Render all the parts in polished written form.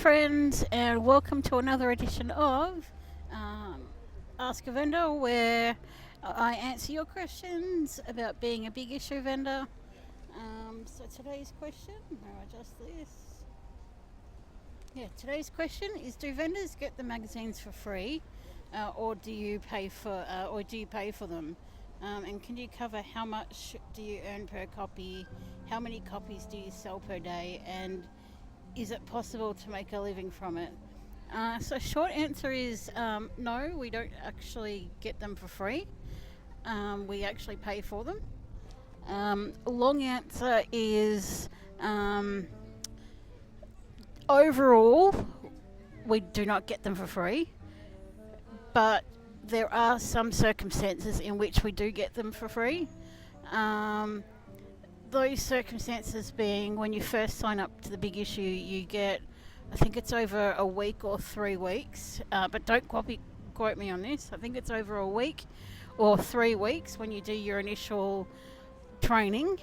friends, and welcome to another edition of Ask a Vendor, where I answer your questions about being a big issue vendor. So today's question, I'll adjust this. Today's question is: do vendors get the magazines for free, or do you pay for them? And can you cover how much do you earn per copy? How many copies do you sell per day? And is it possible to make a living from it? So short answer is no, we don't actually get them for free. We actually pay for them. Long answer is overall, we do not get them for free, but there are some circumstances in which we do get them for free. Those circumstances being when you first sign up to the big issue, you get, I think it's over a week or 3 weeks, but don't quote me on this. I think it's over a week or 3 weeks when you do your initial training.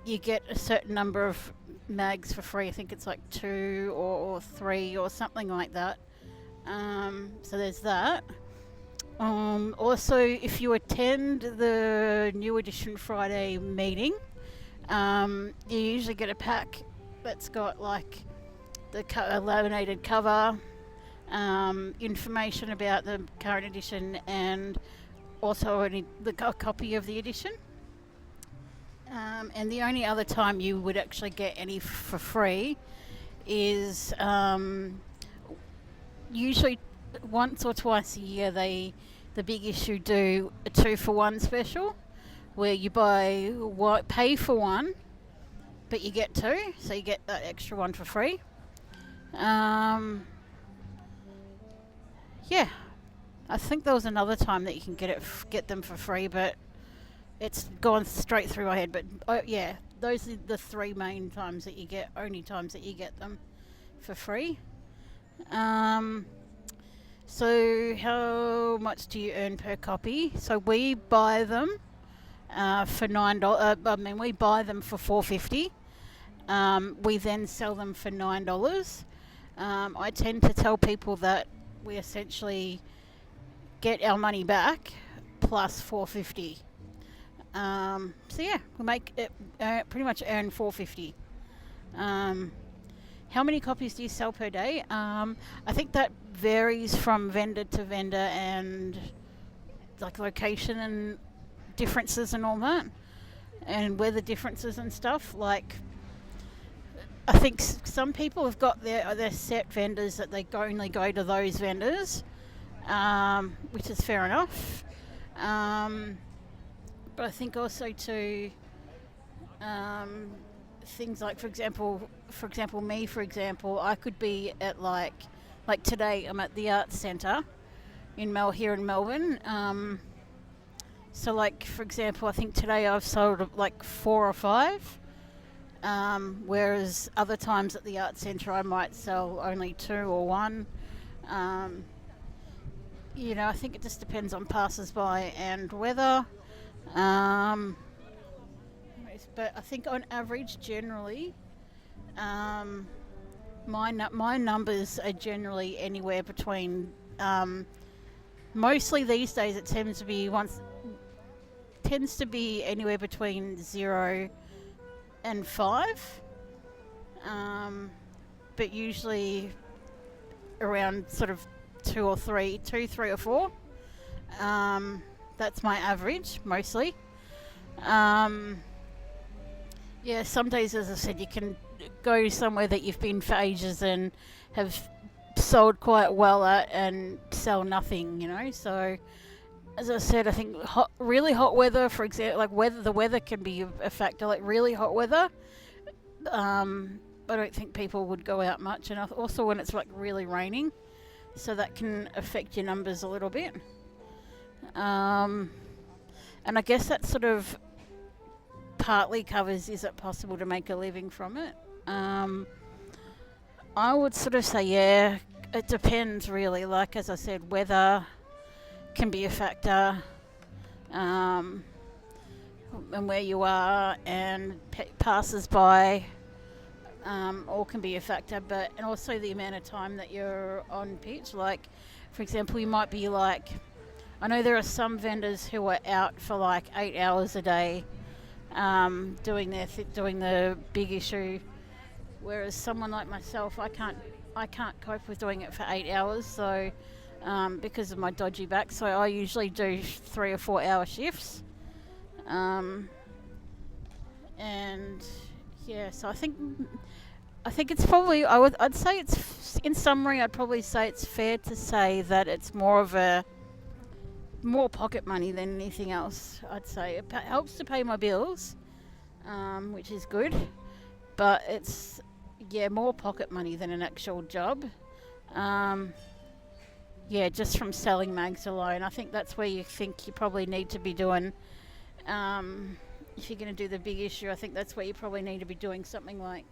You get a certain number of mags for free. I think it's like 2 or 3 or something like that. So there's that. Also, if you attend the New Edition Friday meeting, you usually get a pack that's got like the laminated cover, information about the current edition, and also a copy of the edition. And the only other time you would actually get any for free is usually once or twice a year the big issue do a 2-for-1 special, where you pay for one, but you get 2, so you get that extra one for free. I think there was another time that you can get them for free, but it's gone straight through my head. But those are the 3 main times that you get, only times that you get them for free. So how much do you earn per copy? So we buy them for $9. We buy them for $4.50. We then sell them for $9. I tend to tell people that we essentially get our money back plus $4.50. We make it pretty much earn $4.50. How many copies do you sell per day? I think that varies from vendor to vendor and like location and differences and all that, and weather differences and stuff. Like, I think some people have got their set vendors that they only go to those vendors, which is fair enough. But I think also too, things like, for example, I could be at like today I'm at the Arts Centre here in Melbourne. So like, for example, I think today I've sold like 4 or 5, whereas other times at the Arts Centre I might sell only 2 or 1. I think it just depends on passers-by and weather. But I think on average, generally, my numbers are generally anywhere between. Mostly these days, it tends to be anywhere between 0 and 5. But usually around sort of 2 or 3 or 4. That's my average mostly. Some days, as I said, you can go somewhere that you've been for ages and have sold quite well at and sell nothing, So, as I said, I think really hot weather, for example, like the weather can be a factor. Like really hot weather, I don't think people would go out much. And also when it's like really raining, so that can affect your numbers a little bit. And I guess that sort of partly covers, is it possible to make a living from it? I would sort of say, it depends really. Like, as I said, weather can be a factor, and where you are, and passers-by all can be a factor, but and also the amount of time that you're on pitch. Like, for example, you might be like, I know there are some vendors who are out for like 8 hours a day, doing the big issue, whereas someone like myself, I can't cope with doing it for 8 hours. So because of my dodgy back, so I usually do 3 or 4 hour shifts, and yeah. So I think it's probably I'd say it's, in summary, I'd probably say it's fair to say that it's more pocket money than anything else. I'd say it helps to pay my bills, which is good, but it's more pocket money than an actual job. Just from selling mags alone, I think that's where you think you probably need to be doing. If you're going to do the big issue, I think that's where you probably need to be doing something like,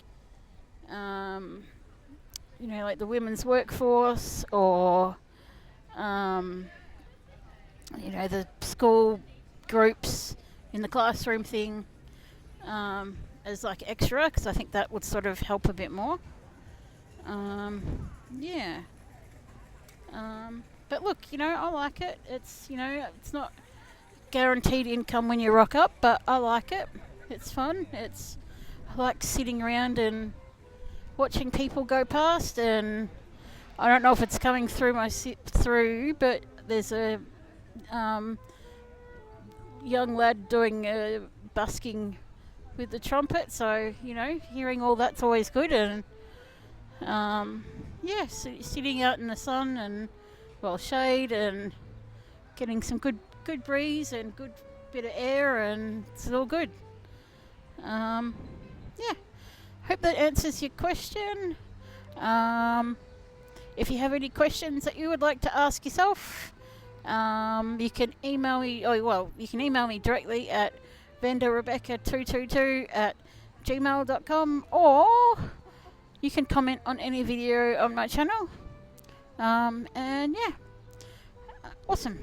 like the women's workforce, or the school groups in the classroom thing, as like extra, because I think that would sort of help a bit more. But look, I like it. It's it's not guaranteed income when you rock up, but I like it. It's fun. I like sitting around and watching people go past, and I don't know if it's coming through but there's a young lad doing busking with the trumpet, so hearing all that's always good. And sitting out in the sun and shade, and getting some good breeze and good bit of air, and it's all good. Hope that answers your question. If you have any questions that you would like to ask yourself, you can email me. You can email me directly at vendorrebecca222@gmail.com, or you can comment on any video on my channel. Awesome.